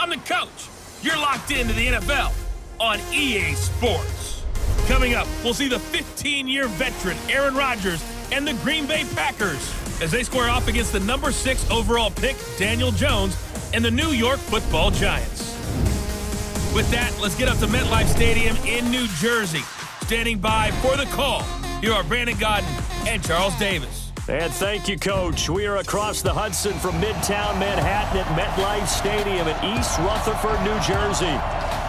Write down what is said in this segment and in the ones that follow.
I'm the coach. You're locked into the NFL on EA Sports. Coming up, we'll see the 15-year veteran Aaron Rodgers and the Green Bay Packers as they square off against the number 6 overall pick, Daniel Jones, and the New York Football Giants. With that, let's get up to MetLife Stadium in New Jersey. Standing by for the call, here are Brandon Godden and Charles Davis. And thank you, Coach. We are across the Hudson from Midtown Manhattan at MetLife Stadium in East Rutherford, New Jersey.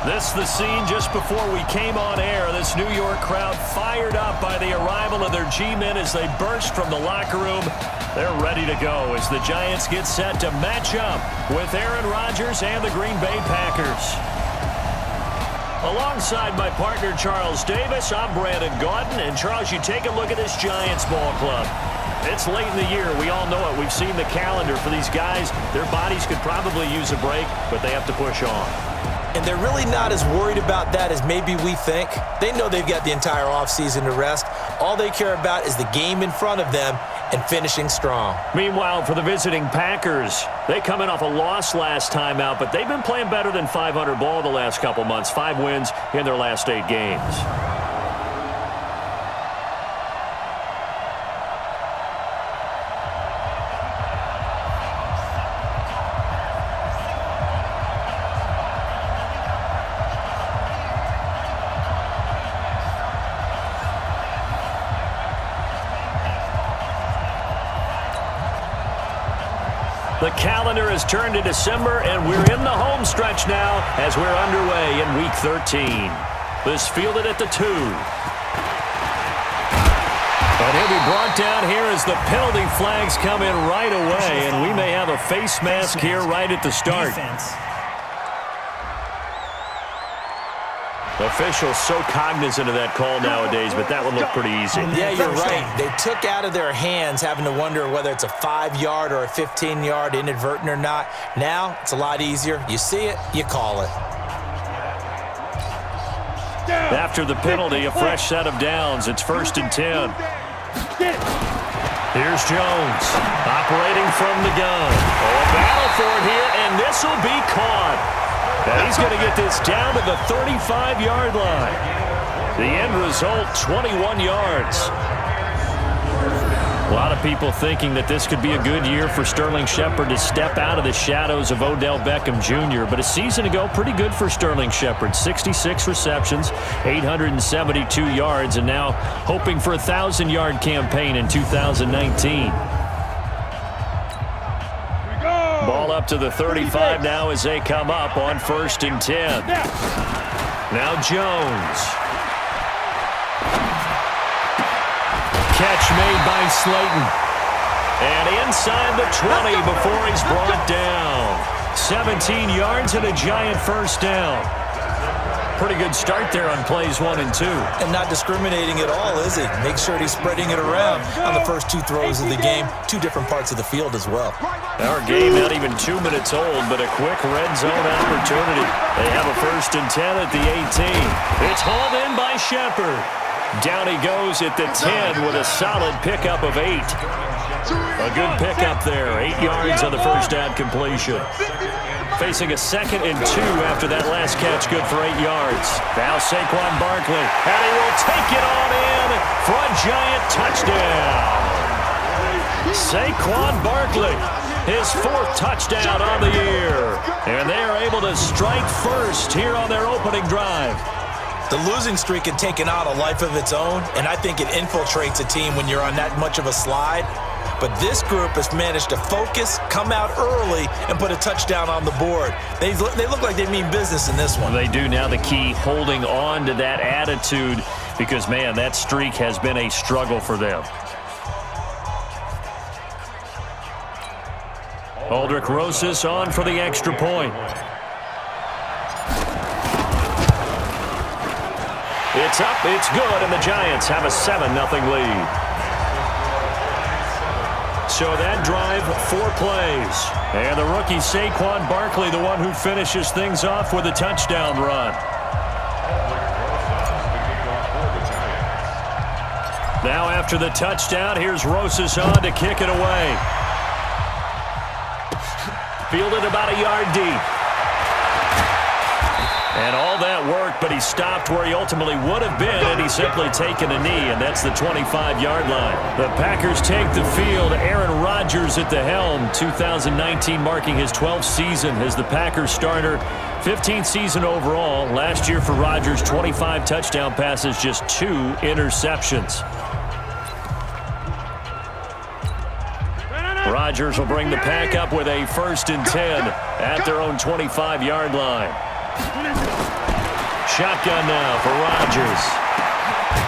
This is the scene just before we came on air. This New York crowd fired up by the arrival of their G-men as they burst from the locker room. They're ready to go as the Giants get set to match up with Aaron Rodgers and the Green Bay Packers. Alongside my partner, Charles Davis, I'm Brandon Godden. And, Charles, you take a look at this Giants ball club. It's late in the year. We all know it. We've seen the calendar for these guys. Their bodies could probably use a break, but they have to push on. And they're really not as worried about that as maybe we think. They know they've got the entire offseason to rest. All they care about is the game in front of them and finishing strong. Meanwhile, for the visiting Packers, they come in off a loss last time out, but they've been playing better than 500 ball the last couple months. 5 wins in their last 8 games. The calendar has turned to December, and we're in the home stretch now as we're underway in Week 13. This fielded at the 2. And he'll be brought down here as the penalty flags come in right away, and we may have a face mask here right at the start. Officials so cognizant of that call nowadays, but that one looked pretty easy. Yeah, you're right. They took out of their hands having to wonder whether it's a 5-yard or a 15-yard inadvertent or not. Now, it's a lot easier. You see it, you call it. After the penalty, a fresh set of downs. It's 1st and 10. Here's Jones, operating from the gun. Oh, a battle for it here, and this will be caught. And he's going to get this down to the 35-yard line. The end result, 21 yards. A lot of people thinking that this could be a good year for Sterling Shepard to step out of the shadows of Odell Beckham Jr. But a season ago, pretty good for Sterling Shepard. 66 receptions, 872 yards, and now hoping for a 1,000-yard campaign in 2019. Ball up to the 35 now as they come up on 1st and 10. Now Jones. Catch made by Slayton. And inside the 20 before he's brought down. 17 yards and a giant first down. Pretty good start there on plays 1 and 2. And not discriminating at all, is he? Make sure he's spreading it around on the first 2 throws of the game. 2 different parts of the field as well. Our game not even 2 minutes old, but a quick red zone opportunity. They have a 1st and 10 at the 18. It's hauled in by Shepard. Down he goes at the 10 with a solid pickup of 8. A good pickup there. 8 yards on the first down completion. Facing a 2nd and 2 after that last catch, good for 8 yards. Now Saquon Barkley, and he will take it on in for a giant touchdown. Saquon Barkley, his 4th touchdown on the year. And they are able to strike first here on their opening drive. The losing streak had taken on a life of its own, and I think it infiltrates a team when you're on that much of a slide. But this group has managed to focus, come out early, and put a touchdown on the board. They look like they mean business in this one. They do. Now the key, holding on to that attitude, because, man, that streak has been a struggle for them. Aldrick Rosas on for the extra point. It's up, it's good, and the Giants have a 7-0 lead. So that drive, 4 plays. And the rookie Saquon Barkley, the one who finishes things off with a touchdown run. Now after the touchdown, here's Rosas on to kick it away. Fielded about a yard deep. And all that work, but he stopped where he ultimately would have been, and he's simply taken a knee, and that's the 25-yard line. The Packers take the field. Aaron Rodgers at the helm. 2019 marking his 12th season as the Packers starter. 15th season overall. Last year for Rodgers, 25 touchdown passes, just 2 interceptions. Rodgers will bring the Pack up with a 1st and 10 at their own 25-yard line. Shotgun now for Rodgers.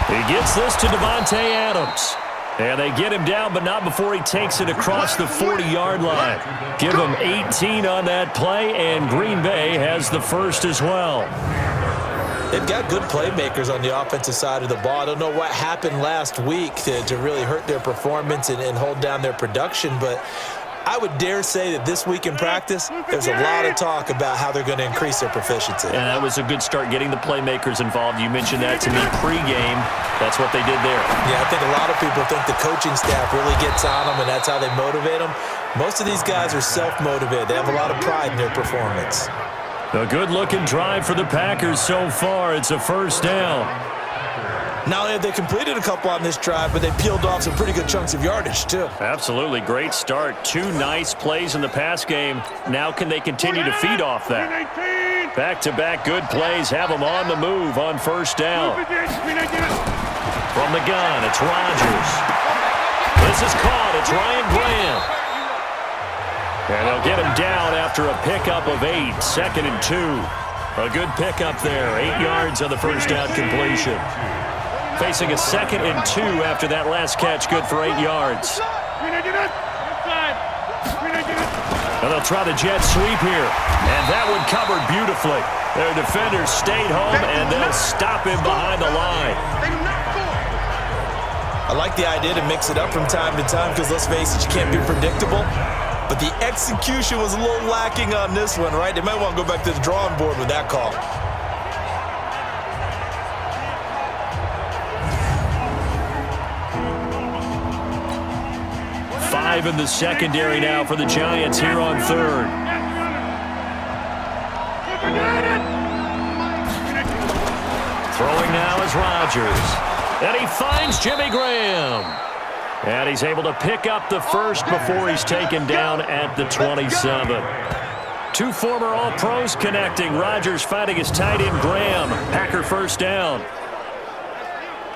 He gets this to Davante Adams. And they get him down, but not before he takes it across the 40-yard line. Give him 18 on that play, and Green Bay has the first as well. They've got good playmakers on the offensive side of the ball. I don't know what happened last week to really hurt their performance and hold down their production, but I would dare say that this week in practice, there's a lot of talk about how they're going to increase their proficiency. And that was a good start, getting the playmakers involved. You mentioned that to me pregame. That's what they did there. Yeah, I think a lot of people think the coaching staff really gets on them, and that's how they motivate them. Most of these guys are self-motivated. They have a lot of pride in their performance. A good-looking drive for the Packers so far. It's a 1st down. Not only have they completed a couple on this drive, but they peeled off some pretty good chunks of yardage, too. Absolutely. Great start. 2 nice plays in the pass game. Now can they continue to feed off that? Back-to-back good plays have them on the move on 1st down. From the gun, it's Rodgers. This is caught. It's Ryan Graham. And they'll get him down after a pickup of 8. 2nd and 2. A good pickup there. 8 yards on the 1st down completion. Facing a 2nd and 2 after that last catch, good for 8 yards. And they'll try the jet sweep here. And that one covered beautifully. Their defenders stayed home, and they'll stop him behind the line. I like the idea to mix it up from time to time because, let's face it, you can't be predictable. But the execution was a little lacking on this one, right? They might want to go back to the drawing board with that call. In the secondary now for the Giants here on 3rd. Throwing now is Rodgers. And he finds Jimmy Graham. And he's able to pick up the 1st before he's taken down at the 27. 2 former All-Pros connecting. Rodgers fighting his tight end Graham. Packer 1st down.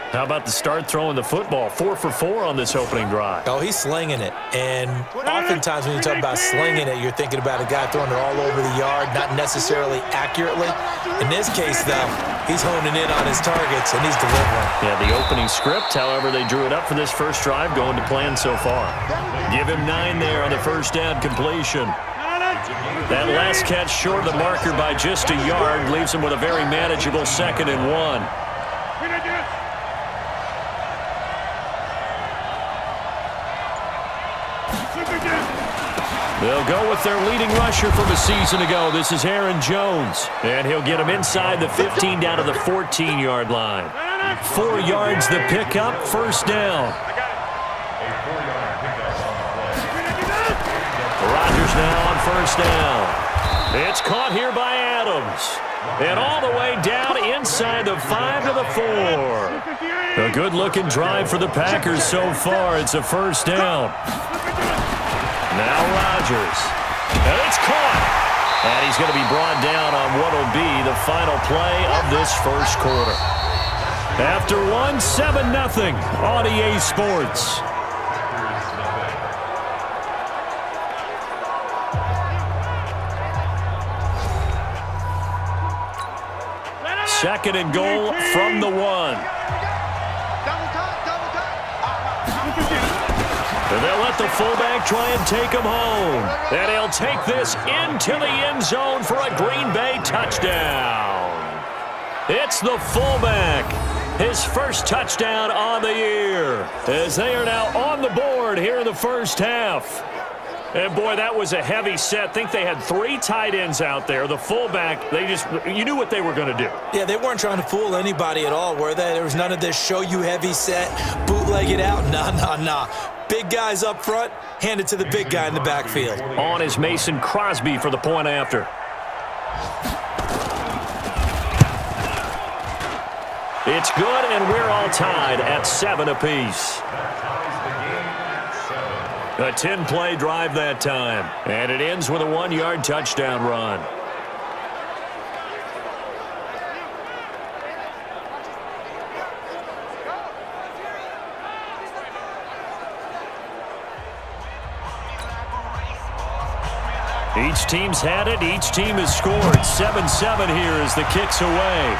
How about the start throwing the football? 4 for 4 on this opening drive. Oh, he's slinging it. And oftentimes when you talk about slinging it, you're thinking about a guy throwing it all over the yard, not necessarily accurately. In this case, though, he's honing in on his targets, and he's delivering. Yeah, the opening script, however, they drew it up for this 1st drive, going to plan so far. Give him 9 there on the 1st down completion. That last catch short of the marker by just a yard leaves him with a very manageable 2nd and 1. They'll go with their leading rusher from a season ago. This is Aaron Jones. And he'll get him inside the 15 down to the 14-yard line. 4 yards the pickup, 1st down. Rodgers now on 1st down. It's caught here by Adams. And all the way down inside the 5 to the 4. A good-looking drive for the Packers so far. It's a 1st down. Now Rodgers. And it's caught. And he's going to be brought down on what will be the final play of this 1st quarter. After 7-0 on EA Sports. Second and goal from the 1. And they'll let the fullback try and take him home. And he'll take this into the end zone for a Green Bay touchdown. It's the fullback. His 1st touchdown on the year. As they are now on the board here in the 1st half. And, boy, that was a heavy set. I think they had 3 tight ends out there. The fullback, you knew what they were going to do. Yeah, they weren't trying to fool anybody at all, were they? There was none of this show you heavy set, bootleg it out. Nah. Big guys up front, hand it to the big guy in the backfield. On is Mason Crosby for the point after. It's good, and we're all tied at 7 apiece. A 10-play drive that time, and it ends with a 1-yard touchdown run. Each team's had it. Each team has scored. 7-7 here as the kick's away.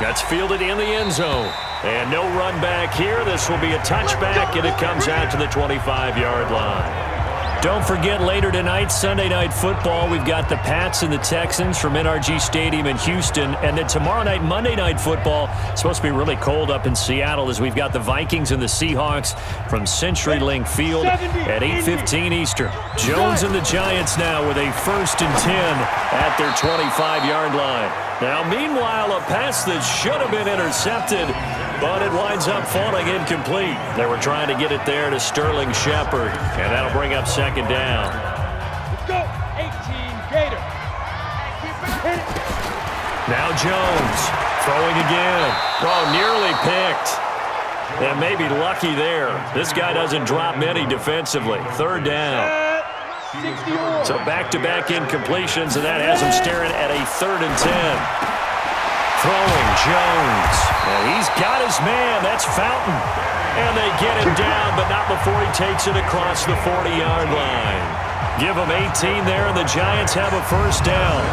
That's fielded in the end zone. And no run back here. This will be a touchback, and it comes out to the 25-yard line. Don't forget, later tonight, Sunday Night Football, we've got the Pats and the Texans from NRG Stadium in Houston. And then tomorrow night, Monday Night Football, it's supposed to be really cold up in Seattle as we've got the Vikings and the Seahawks from CenturyLink Field at 8:15 Eastern. Jones and the Giants now with a 1st and 10 at their 25-yard line. Now, meanwhile, a pass that should have been intercepted, but it winds up falling incomplete. They were trying to get it there to Sterling Shepard, and that'll bring up 2nd down. Let's go, 18 Gator. Now Jones throwing again. Oh, nearly picked. And maybe lucky there. This guy doesn't drop many defensively. 3rd down. So back-to-back incompletions, and that has him staring at a 3rd and 10. Throwing Jones. And he's got his man. That's Fountain. And they get him down, but not before he takes it across the 40-yard line. Give him 18 there, and the Giants have a 1st down.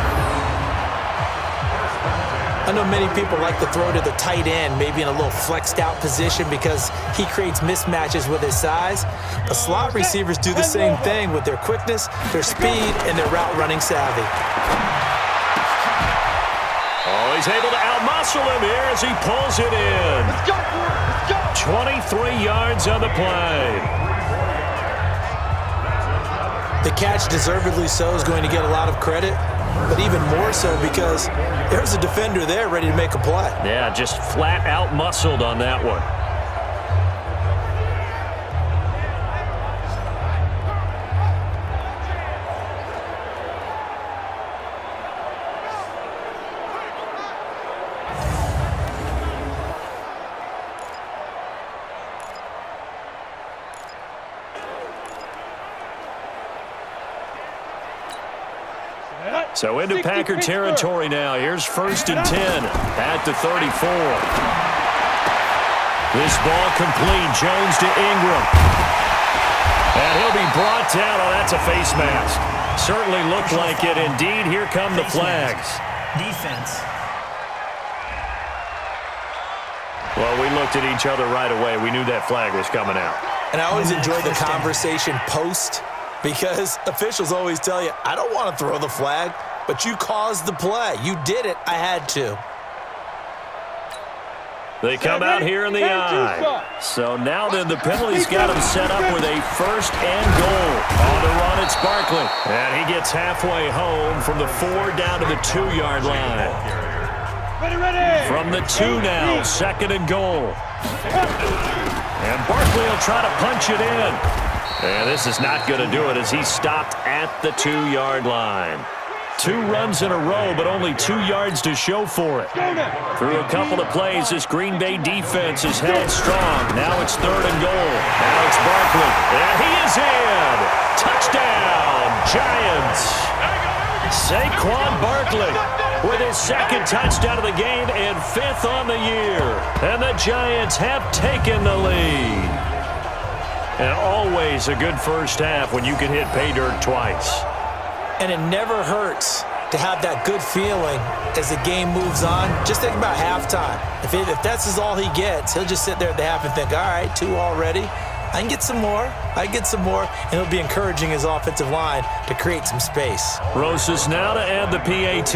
I know many people like to throw to the tight end, maybe in a little flexed out position because he creates mismatches with his size. But slot receivers do the same thing with their quickness, their speed, and their route running savvy. Oh, he's able to outmuscle him here as he pulls it in. Let's go, let's go. 23 yards on the play. The catch, deservedly so, is going to get a lot of credit, but even more so because there's a defender there ready to make a play. Yeah, just flat out muscled on that one. So into Packer territory now. Here's 1st and 10 at the 34. This ball complete. Jones to Ingram. And he'll be brought down. Oh, that's a face mask. Certainly looked like it. Indeed, here come the flags. Defense. Well, we looked at each other right away. We knew that flag was coming out. And I always enjoy the conversation post because officials always tell you, I don't want to throw the flag, but you caused the play. You did it. I had to. They come out here in the eye. So now then the penalty's got him set up with a 1st and goal. On the run, it's Barkley. And he gets halfway home from the 4 down to the 2-yard line. From the 2 now, 2nd and goal. And Barkley will try to punch it in. And this is not going to do it as he's stopped at the 2-yard line. 2 runs in a row, but only 2 yards to show for it. Through a couple of plays, this Green Bay defense is held strong. Now it's 3rd and goal. Now it's Barkley. And he is in. Touchdown, Giants. Saquon Barkley with his 2nd touchdown of the game and 5th on the year. And the Giants have taken the lead. And always a good first half when you can hit pay dirt twice. And it never hurts to have that good feeling as the game moves on. Just think about halftime. If that's all he gets, he'll just sit there at the half and think, all right, 2 already. I can get some more. And it'll be encouraging his offensive line to create some space. Rosas now to add the PAT.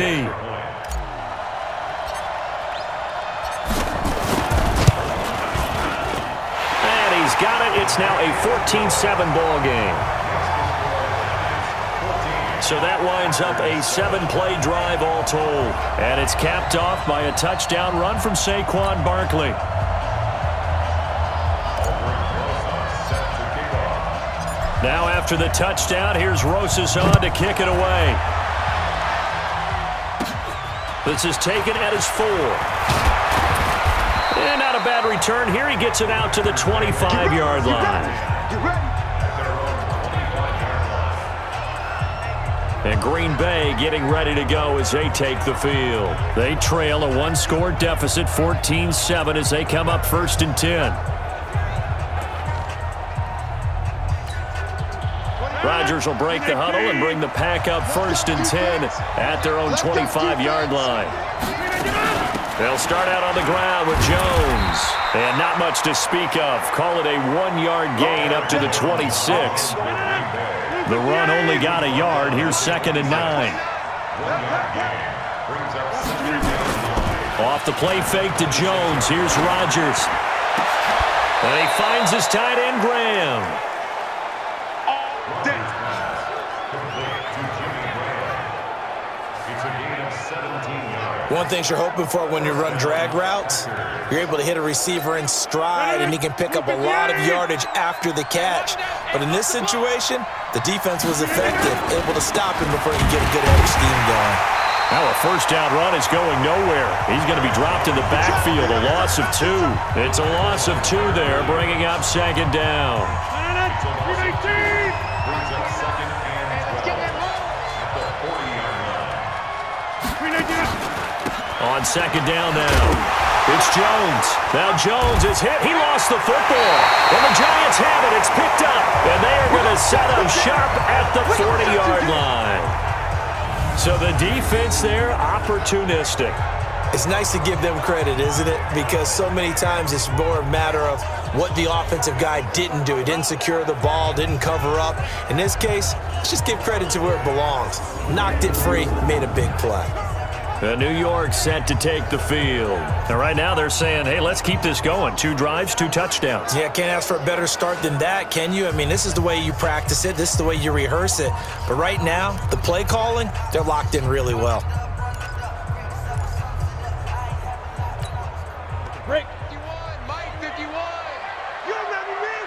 And he's got it. It's now a 14-7 ball game. So that winds up a 7-play drive all told. And it's capped off by a touchdown run from Saquon Barkley. Now after the touchdown, here's Rosas on to kick it away. This is taken at his 4. And not a bad return here. He gets it out to the 25-yard line. And Green Bay getting ready to go as they take the field. They trail a one-score deficit, 14-7, as they come up 1st and 10. Rodgers will break the huddle and bring the pack up 1st and 10 at their own 25-yard line. They'll start out on the ground with Jones. And not much to speak of. Call it a 1-yard gain up to the 26. The run only got a yard. Here's 2nd and 9. Off the play fake to Jones. Here's Rodgers. And he finds his tight end, Graham. One thing you're hoping for when you run drag routes, you're able to hit a receiver in stride, and he can pick up a lot of yardage after the catch. But in this situation, the defense was effective, able to stop him before he can get a good head of steam going. Now a 1st down run is going nowhere. He's going to be dropped in the backfield, a loss of 2. It's a loss of 2 there, bringing up 2nd down. On 2nd down now, it's Jones. Now Jones is hit. He lost the football. And the Giants have it. It's picked up. And they are going to set up sharp at the 40-yard line. So the defense there, opportunistic. It's nice to give them credit, isn't it? Because so many times it's more a matter of what the offensive guy didn't do. He didn't secure the ball, didn't cover up. In this case, let's just give credit to where it belongs. Knocked it free, made a big play. New York set to take the field. And right now they're saying, hey, let's keep this going. 2 drives, 2 touchdowns. Yeah, can't ask for a better start than that, can you? I mean, this is the way you practice it. This is the way you rehearse it. But right now, the play calling, they're locked in really well. Break. 51, Mike 51. You remember me?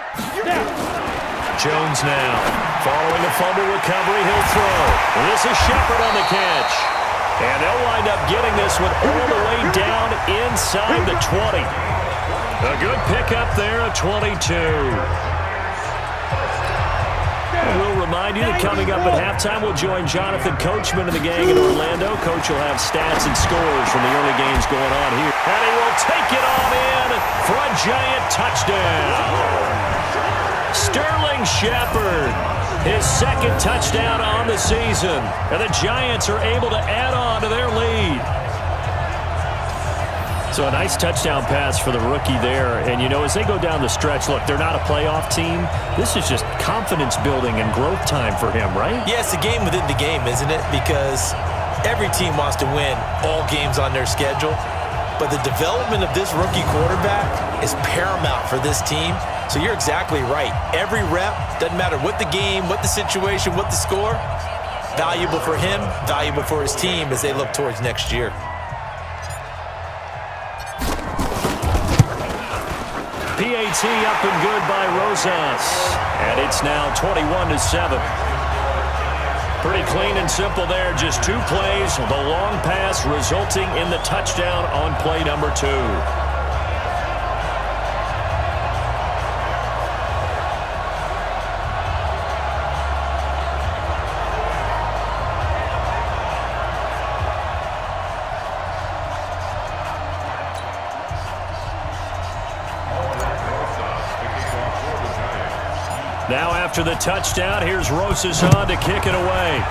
Jones now. Following a fumble recovery, he'll throw. This is Shepard on the catch. And they'll wind up getting this one all the way down inside the 20. A good pickup there at 22. And we'll remind you that coming up at halftime, we'll join Jonathan Coachman and the gang in Orlando. Coach will have stats and scores from the early games going on here. And he will take it on in for a giant touchdown. Sterling Shepard. His 2nd touchdown on the season. And the Giants are able to add on to their lead. So a nice touchdown pass for the rookie there. And, you know, as they go down the stretch, look, they're not a playoff team. This is just confidence building and growth time for him, right? Yeah, it's a game within the game, isn't it? Because every team wants to win all games on their schedule. But the development of this rookie quarterback is paramount for this team. So you're exactly right. Every rep, doesn't matter what the game, what the situation, what the score, valuable for him, valuable for his team as they look towards next year. PAT up and good by Rosas. And it's now 21-7. Pretty clean and simple there. Just 2 plays. The long pass resulting in the touchdown on play number 2. Now after the touchdown, here's Rosas on to kick it away.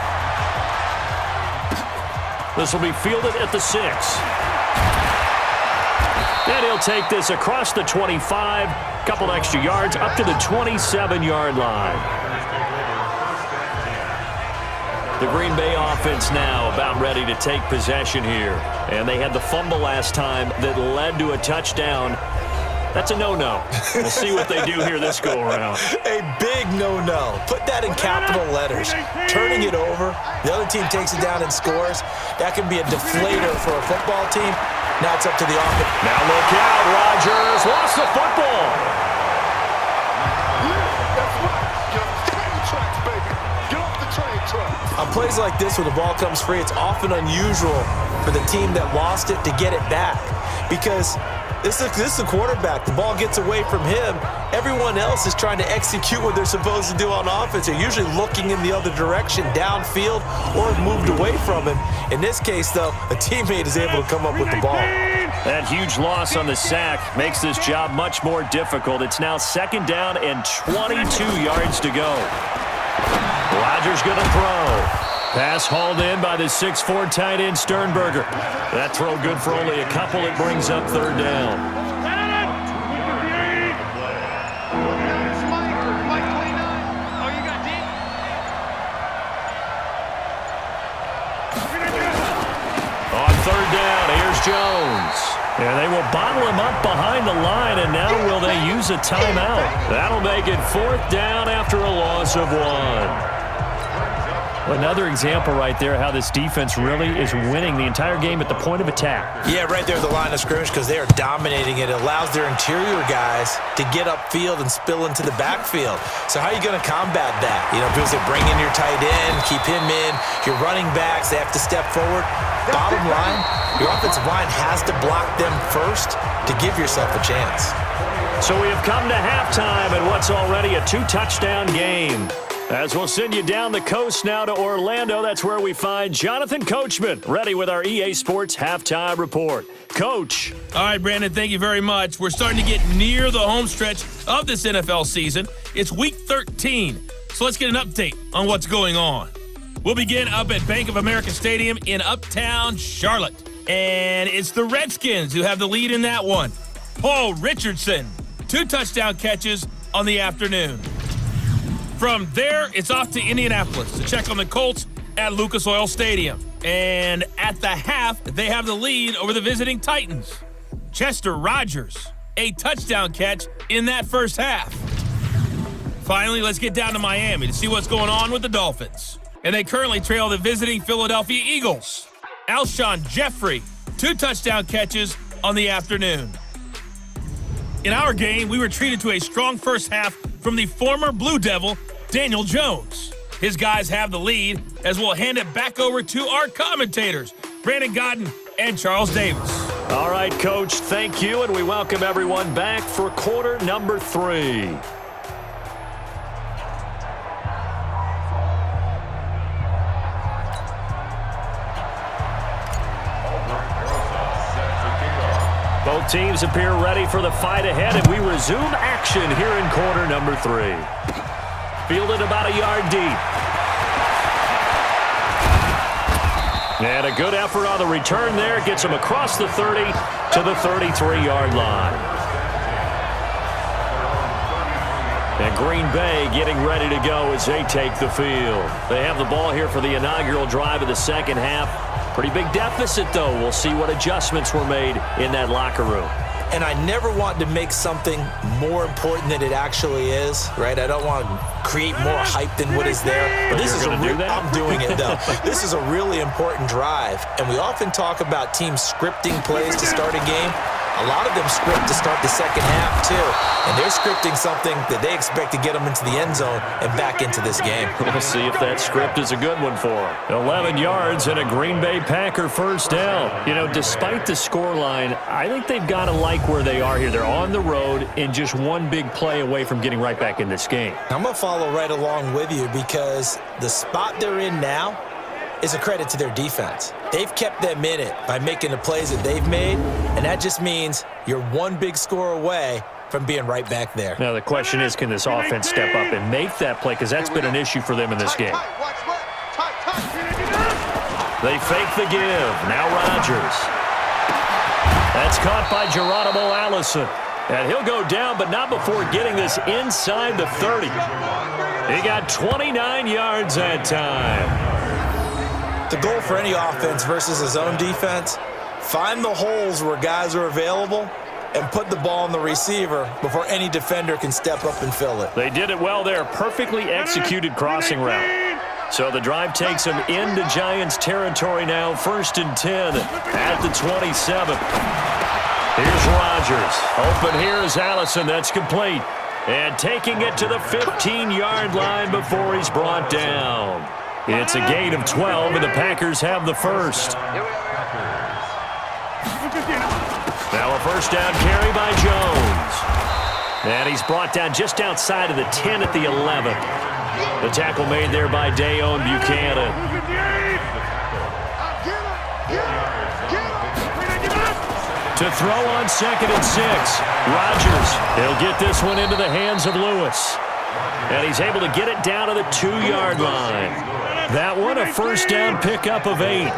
This will be fielded at the 6. And he'll take this across the 25, couple extra yards, up to the 27-yard line. The Green Bay offense now about ready to take possession here. And they had the fumble last time that led to a touchdown. That's a no-no. We'll see what they do here this go-around. A big no-no. Put that in capital letters. Turning it over, the other team takes it down and scores. That can be a deflator for a football team. Now it's up to the offense. Now look out, Rodgers lost the football. On plays like this where the ball comes free, it's often unusual for the team that lost it to get it back. Because This is the quarterback. The ball gets away from him. Everyone else is trying to execute what they're supposed to do on offense. They're usually looking in the other direction, downfield, or have moved away from him. In this case, though, a teammate is able to come up with the ball. That huge loss on the sack makes this job much more difficult. It's now 2nd down and 22 yards to go. Rodgers going to throw. Pass hauled in by the 6'4" tight end Sternberger. That throw good for only a couple. It brings up 3rd down. On 3rd down, here's Jones. And they will bottle him up behind the line, and now will they use a timeout? That'll make it 4th down after a loss of 1. Another example right there how this defense really is winning the entire game at the point of attack. Yeah, right there at the line of scrimmage because they are dominating it. It allows their interior guys to get upfield and spill into the backfield. So how are you going to combat that? You know, because they bring in your tight end, keep him in. Your running backs, they have to step forward. Bottom line, your offensive line has to block them first to give yourself a chance. So we have come to halftime in what's already a 2-touchdown game. As we'll send you down the coast now to Orlando, that's where we find Jonathan Coachman, ready with our EA Sports Halftime Report. Coach. All right, Brandon, thank you very much. We're starting to get near the home stretch of this NFL season. It's Week 13, so let's get an update on what's going on. We'll begin up at Bank of America Stadium in Uptown Charlotte. And it's the Redskins who have the lead in that one. Paul Richardson, 2 touchdown catches on the afternoon. From there, it's off to Indianapolis to check on the Colts at Lucas Oil Stadium. And at the half, they have the lead over the visiting Titans. Chester Rogers, a touchdown catch in that first half. Finally, let's get down to Miami to see what's going on with the Dolphins. And they currently trail the visiting Philadelphia Eagles. Alshon Jeffrey, 2 touchdown catches on the afternoon. In our game, we were treated to a strong first half from the former Blue Devil, Daniel Jones. His guys have the lead as we'll hand it back over to our commentators, Brandon Godden and Charles Davis. All right, Coach, thank you, and we welcome everyone back for quarter number 3. Both teams appear ready for the fight ahead, and we resume action here in quarter number 3. Fielded about a yard deep. And a good effort on the return there. Gets him across the 30 to the 33-yard line. And Green Bay getting ready to go as they take the field. They have the ball here for the inaugural drive of the second half. Pretty big deficit, though. We'll see what adjustments were made in that locker room. And I never want to make something more important than it actually is, right? I don't want to create more hype than what is there. But this is I'm doing it, though. This is a really important drive. And we often talk about teams scripting plays to start a game. A lot of them script to start the second half, too. And they're scripting something that they expect to get them into the end zone and back into this game. We'll see if that script is a good one for them. 11 yards and a Green Bay Packer first down. You know, despite the scoreline, I think they've got to like where they are here. They're on the road and just one big play away from getting right back in this game. I'm going to follow right along with you because the spot they're in now is a credit to their defense. They've kept them in it by making the plays that they've made, and that just means you're one big score away from being right back there. Now the question is, can this offense step up and make that play? Because that's been an issue for them in this game. They fake the give. Now Rodgers. That's caught by Geronimo Allison. And he'll go down, but not before getting this inside the 30. He got 29 yards that time. The goal for any offense versus his own defense, find the holes where guys are available and put the ball on the receiver before any defender can step up and fill it. They did it well there. Perfectly executed crossing route. So the drive takes him into Giants territory now. 1st and 10 at the 27. Here's Rodgers. Open here is Allison. That's complete. And taking it to the 15-yard line before he's brought down. It's a gain of 12, and the Packers have the first. Now a first down carry by Jones. And he's brought down just outside of the 10 at the 11. The tackle made there by Dayon Buchanan. To throw on 2nd and 6. Rodgers, he'll get this one into the hands of Lewis. And he's able to get it down to the 2-yard line. That one a first down pickup of 8.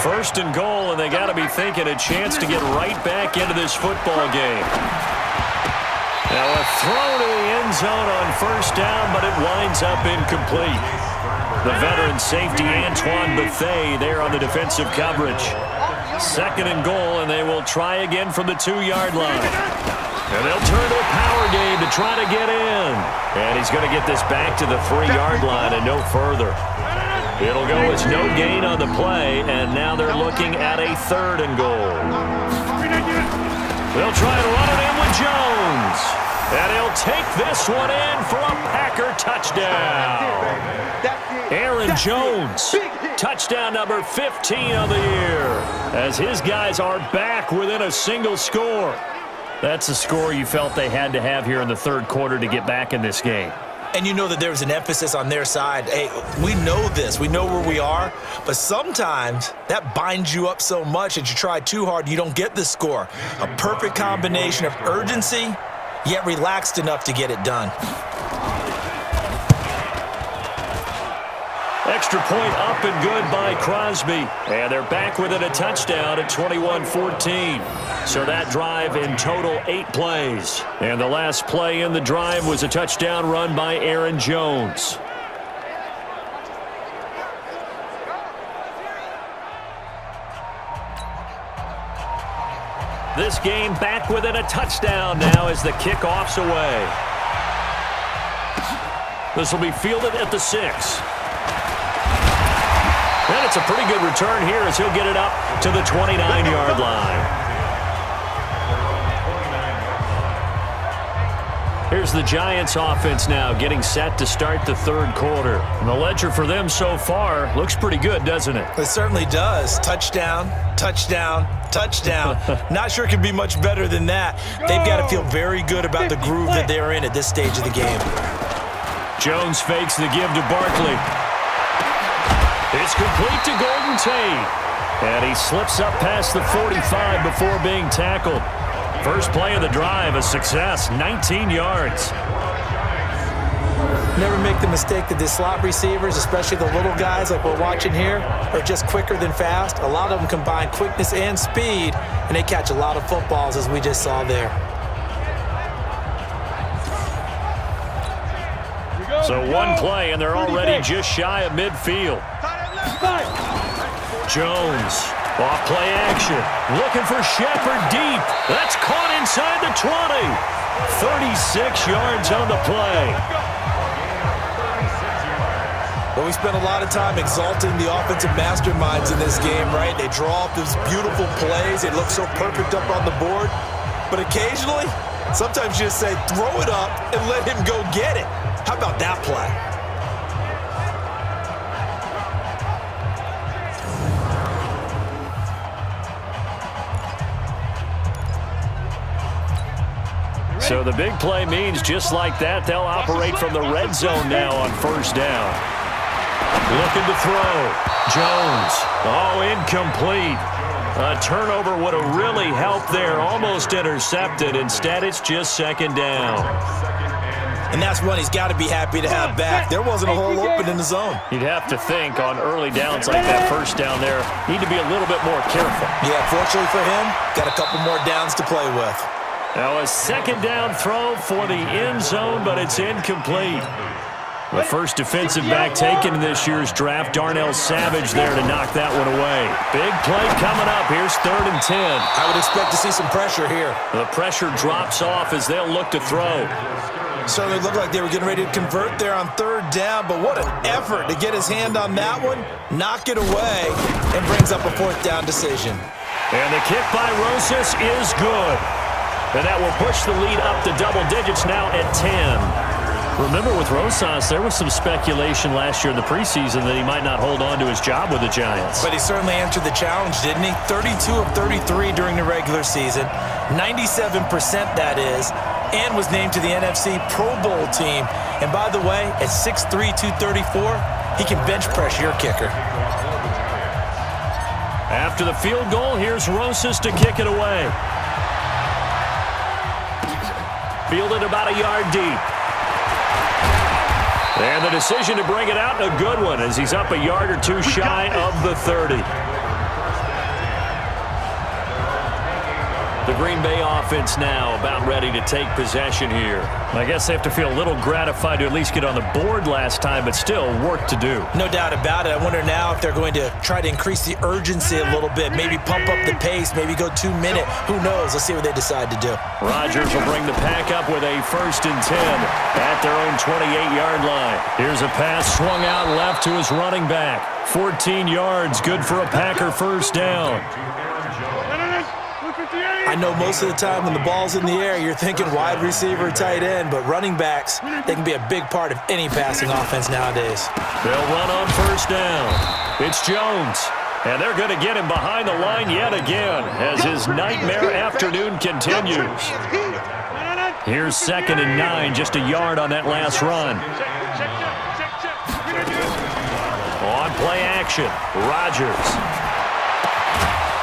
First and goal, and they got to be thinking a chance to get right back into this football game. Now a throw to the end zone on first down, but it winds up incomplete. The veteran safety Antoine Bethea there on the defensive coverage. 2nd and goal, and they will try again from the 2-yard line. And they'll turn to a power game to try to get in. And he's going to get this back to the 3-yard line and no further. It'll go as no gain on the play, and now they're looking at a 3rd and goal. They'll try to run it in with Jones. And he'll take this one in for a Packer touchdown. Aaron Jones, touchdown number 15 of the year, as his guys are back within a single score. That's a score you felt they had to have here in the 3rd quarter to get back in this game. And you know that there was an emphasis on their side. Hey, we know this. We know where we are. But sometimes that binds you up so much that you try too hard, you don't get the score. A perfect combination of urgency, yet relaxed enough to get it done. Extra point up and good by Crosby. And they're back within a touchdown at 21-14. So that drive in total 8 plays. And the last play in the drive was a touchdown run by Aaron Jones. This game back within a touchdown now as the kickoff's away. This will be fielded at the 6. And it's a pretty good return here as he'll get it up to the 29-yard line. Here's the Giants offense now getting set to start the 3rd quarter. And the ledger for them so far looks pretty good, doesn't it? It certainly does. Touchdown, touchdown, touchdown. Not sure it could be much better than that. They've got to feel very good about the groove that they're in at this stage of the game. Jones fakes the give to Barkley. It's complete to Golden Tate. And he slips up past the 45 before being tackled. First play of the drive, a success, 19 yards. Never make the mistake that the slot receivers, especially the little guys like we're watching here, are just quicker than fast. A lot of them combine quickness and speed, and they catch a lot of footballs, as we just saw there. So one play, and they're already just shy of midfield. Jones, off play action, looking for Shepard deep. That's caught inside the 20. 36 yards on the play. Well, we spent a lot of time exalting the offensive masterminds in this game, right? They draw up these beautiful plays. They look so perfect up on the board. But occasionally, sometimes you just say, throw it up and let him go get it. How about that play? So the big play means just like that, they'll operate from the red zone now on first down. Looking to throw. Jones. Oh, incomplete. A turnover would have really helped there. Almost intercepted. Instead, it's just 2nd down. And that's one he's got to be happy to have back. There wasn't a hole open in the zone. You'd have to think on early downs like that first down there, need to be a little bit more careful. Yeah, fortunately for him, got a couple more downs to play with. Now a 2nd down throw for the end zone, but it's incomplete. The first defensive back taken in this year's draft, Darnell Savage there to knock that one away. Big play coming up. Here's 3rd and 10. I would expect to see some pressure here. The pressure drops off as they'll look to throw. Certainly looked like they were getting ready to convert there on 3rd down, but what an effort to get his hand on that one, knock it away, and brings up a 4th down decision. And the kick by Rosas is good. And that will push the lead up to double digits now at 10. Remember with Rosas, there was some speculation last year in the preseason that he might not hold on to his job with the Giants. But he certainly answered the challenge, didn't he? 32 of 33 during the regular season, 97% that is, and was named to the NFC Pro Bowl team. And by the way, at 6'3", 234, he can bench press your kicker. After the field goal, here's Rosas to kick it away. Fielded about a yard deep. And the decision to bring it out, a good one, as he's up a yard or two shy of the 30. The Green Bay offense now about ready to take possession here. I guess they have to feel a little gratified to at least get on the board last time, but still work to do. No doubt about it. I wonder now if they're going to try to increase the urgency a little bit, maybe pump up the pace, maybe go 2-minute. Who knows? Let's see what they decide to do. Rodgers will bring the pack up with a 1st and 10 at their own 28-yard line. Here's a pass swung out left to his running back. 14 yards, good for a Packer first down. I know most of the time when the ball's in the air, you're thinking wide receiver, tight end, but running backs, they can be a big part of any passing offense nowadays. They'll run on 1st down. It's Jones, and they're going to get him behind the line yet again as his nightmare afternoon continues. Here's 2nd and 9, just a yard on that last run. On play action, Rodgers.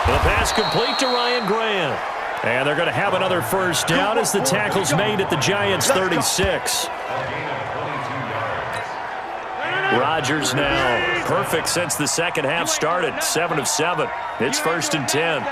The pass complete to Ryan Grant. And they're going to have another first down as the tackle's made at the Giants' 36. Rodgers now perfect since the second half started. 7 of 7. It's 1st and 10.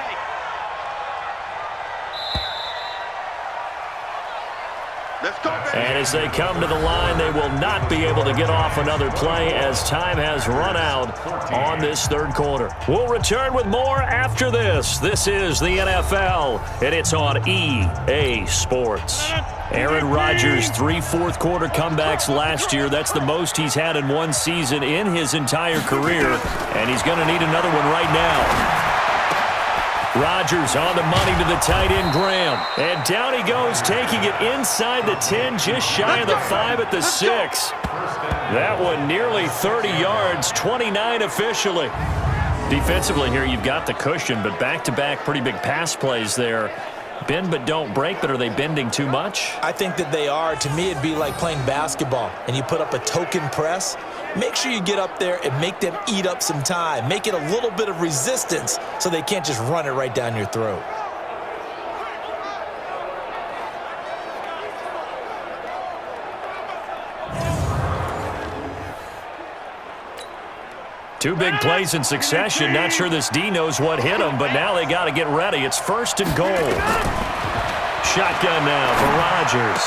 And as they come to the line, they will not be able to get off another play as time has run out on this 3rd quarter. We'll return with more after this. This is the NFL, and it's on EA Sports. Aaron Rodgers, 3 fourth-quarter comebacks last year. That's the most he's had in one season in his entire career, and he's going to need another one right now. Rodgers on the money to the tight end, Graham. And down he goes, taking it inside the 10, just shy of the 5 at the 6. That one nearly 30 yards, 29 officially. Defensively here, you've got the cushion, but back-to-back pretty big pass plays there. Bend but don't break, but are they bending too much? I think that they are. To me, it'd be like playing basketball, and you put up a token press. Make sure you get up there and make them eat up some time. Make it a little bit of resistance so they can't just run it right down your throat. Two big plays in succession. Not sure this D knows what hit him, but now they got to get ready. It's 1st and goal. Shotgun now for Rodgers.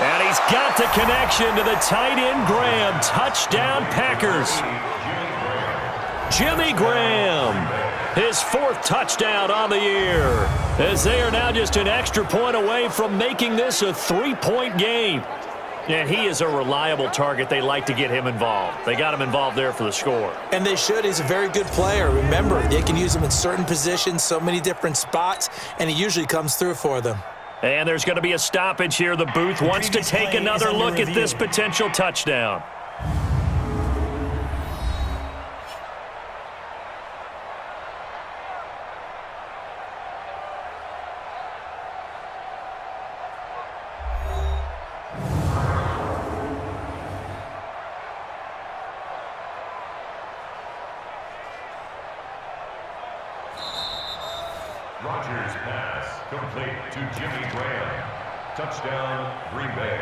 And he's got the connection to the tight end, Graham. Touchdown, Packers. Jimmy Graham, his 4th touchdown on the year, as they are now just an extra point away from making this a 3-point game. And he is a reliable target. They like to get him involved. They got him involved there for the score. And they should. He's a very good player. Remember, they can use him in certain positions, so many different spots, and he usually comes through for them. And there's going to be a stoppage here. The booth wants to take another look at this potential touchdown. Rodgers pass complete to Jimmy Graham. Touchdown, Green Bay.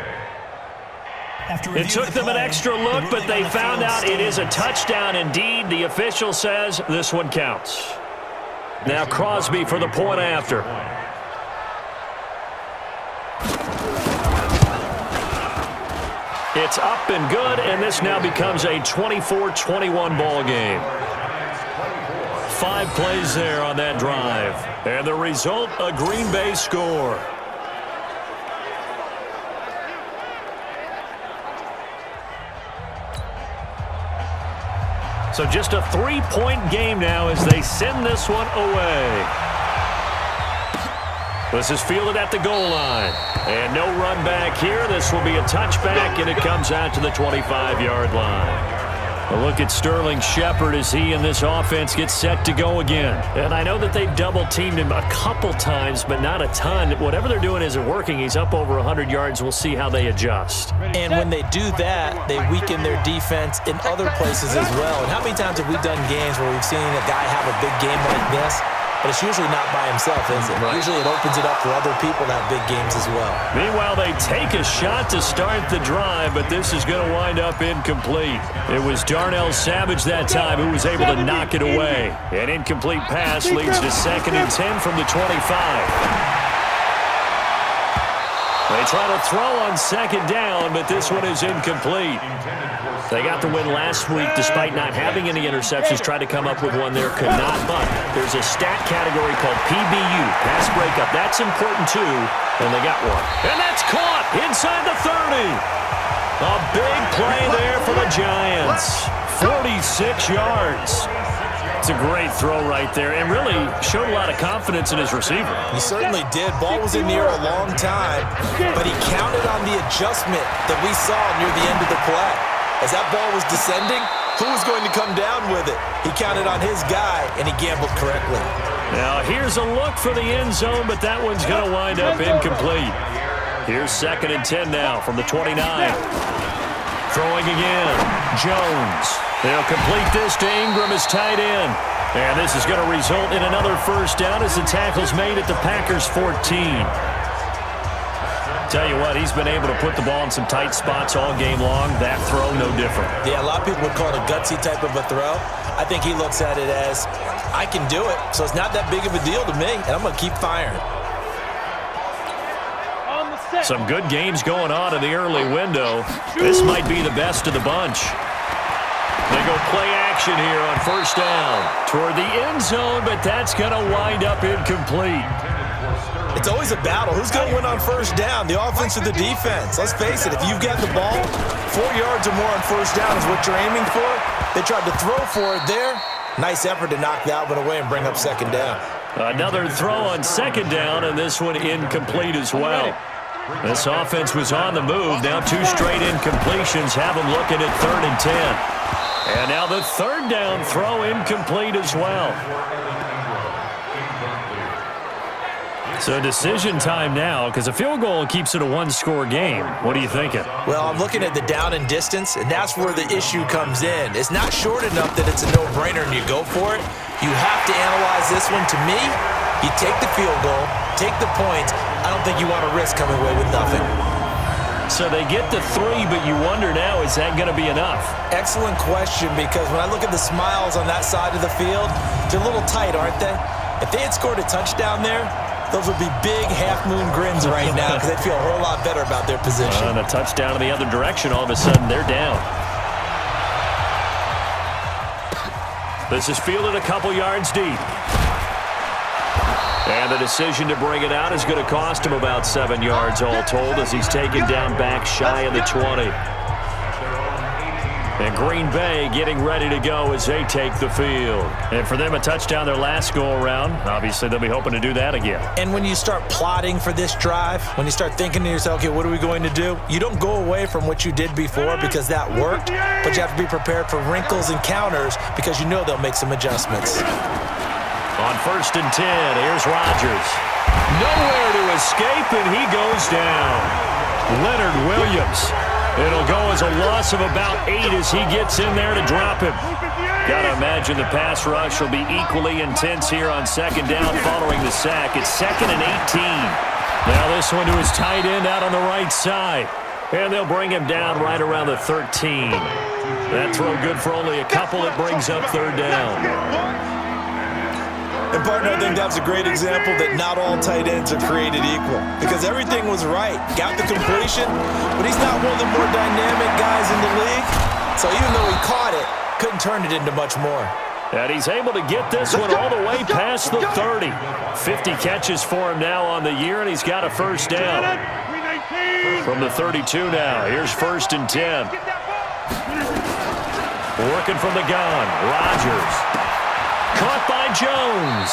It took them an extra look, but they found out it is a touchdown indeed. The official says this one counts. Now Crosby for the point after. It's up and good, and this now becomes a 24-21 ball game. 5 plays there on that drive. And the result, a Green Bay score. So just a 3-point game now as they send this one away. This is fielded at the goal line. And no run back here. This will be a touchback, and it comes out to the 25-yard line. A look at Sterling Shepard as he and this offense get set to go again. And I know that they've double-teamed him a couple times, but not a ton. Whatever they're doing isn't working. He's up over 100 yards. We'll see how they adjust. And when they do that, they weaken their defense in other places as well. And how many times have we done games where we've seen a guy have a big game like this? But it's usually not by himself, is it? Right. Usually it opens it up for other people to have big games as well. Meanwhile, they take a shot to start the drive, but this is going to wind up incomplete. It was Darnell Savage that time who was able to knock it away. An incomplete pass leads to 2nd and 10 from the 25. They try to throw on 2nd down, but this one is incomplete. They got the win last week despite not having any interceptions. Tried to come up with one there, could not. But there's a stat category called PBU, pass breakup. That's important too, and they got one. And that's caught inside the 30. A big play there for the Giants. 46 yards. It's a great throw right there, and really showed a lot of confidence in his receiver. He certainly did. Ball was in the air a long time, but he counted on the adjustment that we saw near the end of the play. As that ball was descending, who was going to come down with it? He counted on his guy, and he gambled correctly. Now, here's a look for the end zone, but that one's going to wind up incomplete. Here's 2nd and 10 now from the 29. Throwing again. Jones. They'll complete this to Ingram as tight end. And this is going to result in another first down as the tackle's made at the Packers' 14. Tell you what, he's been able to put the ball in some tight spots all game long. That throw, no different. Yeah, a lot of people would call it a gutsy type of a throw. I think he looks at it as, I can do it, so it's not that big of a deal to me, and I'm going to keep firing. Some good games going on in the early window. This might be the best of the bunch. They go play action here on 1st down toward the end zone, but that's going to wind up incomplete. It's always a battle. Who's going to win on 1st down, the offense or the defense? Let's face it, if you've got the ball, 4 yards or more on 1st down is what you're aiming for. They tried to throw for it there. Nice effort to knock that one away and bring up 2nd down. Another throw on 2nd down, and this one incomplete as well. This offense was on the move. Now 2 straight incompletions have them looking at 3rd and 10. And now the 3rd down throw incomplete as well. So decision time now, because a field goal keeps it a 1-score game. What are you thinking? Well, I'm looking at the down and distance, and that's where the issue comes in. It's not short enough that it's a no-brainer and you go for it. You have to analyze this one. To me, you take the field goal, take the points. I don't think you want to risk coming away with nothing. So they get the 3, but you wonder now, is that going to be enough? Excellent question, because when I look at the smiles on that side of the field, they're a little tight, aren't they? If they had scored a touchdown there, those would be big half-moon grins right now because they'd feel a whole lot better about their position. And a touchdown in the other direction, all of a sudden they're down. This is fielded a couple yards deep. And the decision to bring it out is going to cost him about 7 yards all told as he's taken down back shy of the 20. And Green Bay getting ready to go as they take the field. And for them, a touchdown their last go-around. Obviously, they'll be hoping to do that again. And when you start plotting for this drive, when you start thinking to yourself, okay, what are we going to do? You don't go away from what you did before because that worked, but you have to be prepared for wrinkles and counters because you know they'll make some adjustments. On 1st and 10, here's Rodgers. Nowhere to escape, and he goes down. Leonard Williams. It'll go as a loss of about 8 as he gets in there to drop him. Got to imagine the pass rush will be equally intense here on 2nd down following the sack. It's 2nd and 18. Now this one to his tight end out on the right side. And they'll bring him down right around the 13. That throw good for only a couple. It brings up 3rd down. And, partner, I think that's a great example that not all tight ends are created equal because everything was right. Got the completion, but he's not one of the more dynamic guys in the league. So even though he caught it, couldn't turn it into much more. And he's able to get this one all the way past the 30. 50 catches for him now on the year, and he's got a 1st down. From the 32 now, here's 1st and 10. Working from the gun, Rodgers. Caught by Jones.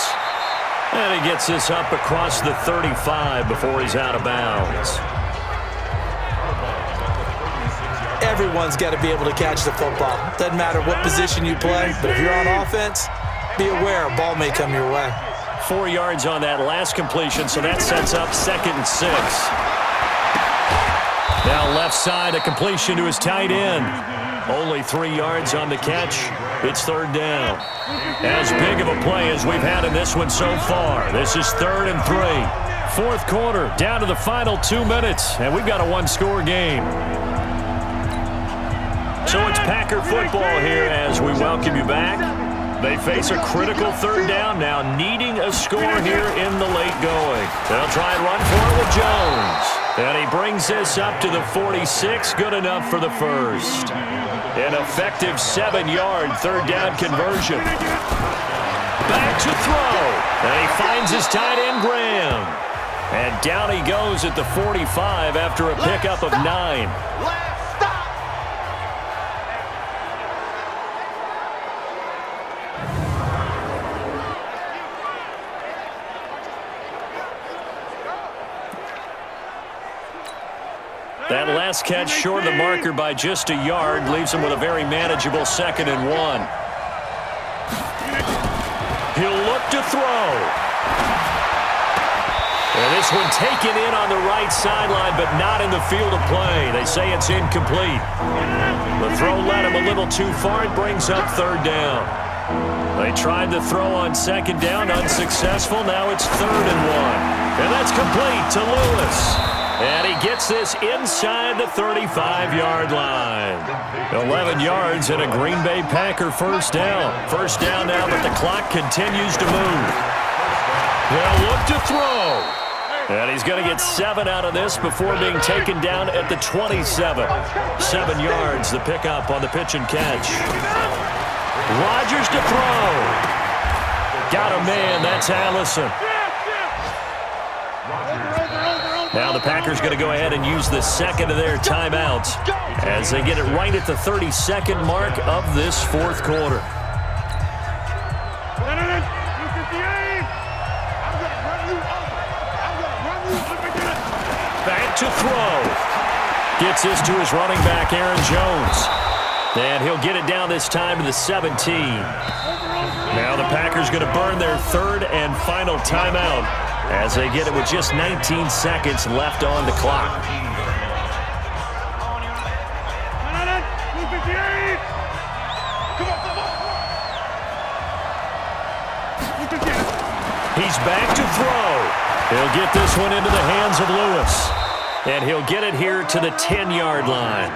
And he gets this up across the 35 before he's out of bounds. Everyone's got to be able to catch the football. Doesn't matter what position you play, but if you're on offense, be aware a ball may come your way. 4 yards on that last completion, so that sets up 2nd and 6. Now left side, a completion to his tight end. Only 3 yards on the catch. It's 3rd down. As big of a play as we've had in this one so far. This is 3rd and 3. 4th quarter, down to the final 2 minutes, and we've got a one-score game. So it's Packer football here as we welcome you back. They face a critical 3rd down now, needing a score here in the late going. They'll try and run for it with Jones. And he brings this up to the 46, good enough for the first. An effective 7-yard 3rd down conversion. Back to throw. And he finds his tight end, Graham. And down he goes at the 45 after a pickup of 9. That last catch short of the marker by just a yard leaves him with a very manageable 2nd and 1. He'll look to throw. And this one taken in on the right sideline, but not in the field of play. They say it's incomplete. The throw led him a little too far. It brings up 3rd down. They tried the throw on 2nd down, unsuccessful. Now it's 3rd and 1. And that's complete to Lewis. And he gets this inside the 35-yard line. 11 yards and a Green Bay Packer 1st down. 1st down now, but the clock continues to move. They'll look to throw. And he's going to get 7 out of this before being taken down at the 27. 7 yards, the pickup on the pitch and catch. Rodgers to throw. Got a man, that's Allison. Now the Packers going to go ahead and use the 2nd of their timeouts as they get it right at the 32nd mark of this 4th quarter. Back to throw. Gets this to his running back, Aaron Jones. And he'll get it down this time to the 17. Now the Packers going to burn their 3rd and final timeout as they get it with just 19 seconds left on the clock. He's back to throw. He'll get this one into the hands of Lewis. And he'll get it here to the 10-yard line.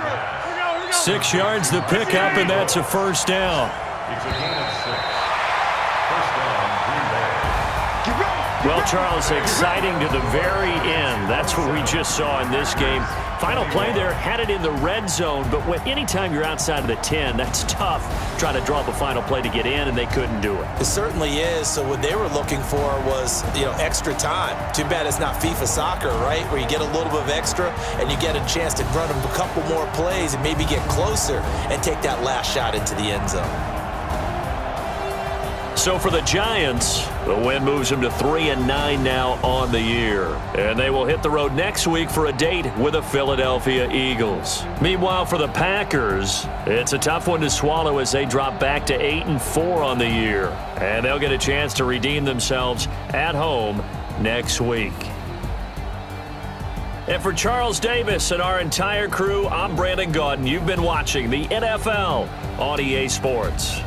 6 yards the pickup, and that's a 1st down. It's a gain of 6. 1st down, Green Bay. Well, Charles, exciting to the very end. That's what we just saw in this game. Final play there, had it in the red zone, but anytime you're outside of the 10, that's tough trying to draw up a final play to get in, and they couldn't do it. It certainly is. So what they were looking for was, extra time. Too bad it's not FIFA soccer, right, where you get a little bit of extra and you get a chance to run a couple more plays and maybe get closer and take that last shot into the end zone. So for the Giants, the win moves them to 3-9 now on the year. And they will hit the road next week for a date with the Philadelphia Eagles. Meanwhile, for the Packers, it's a tough one to swallow as they drop back to 8-4 on the year. And they'll get a chance to redeem themselves at home next week. And for Charles Davis and our entire crew, I'm Brandon Gaudin. You've been watching the NFL on EA Sports.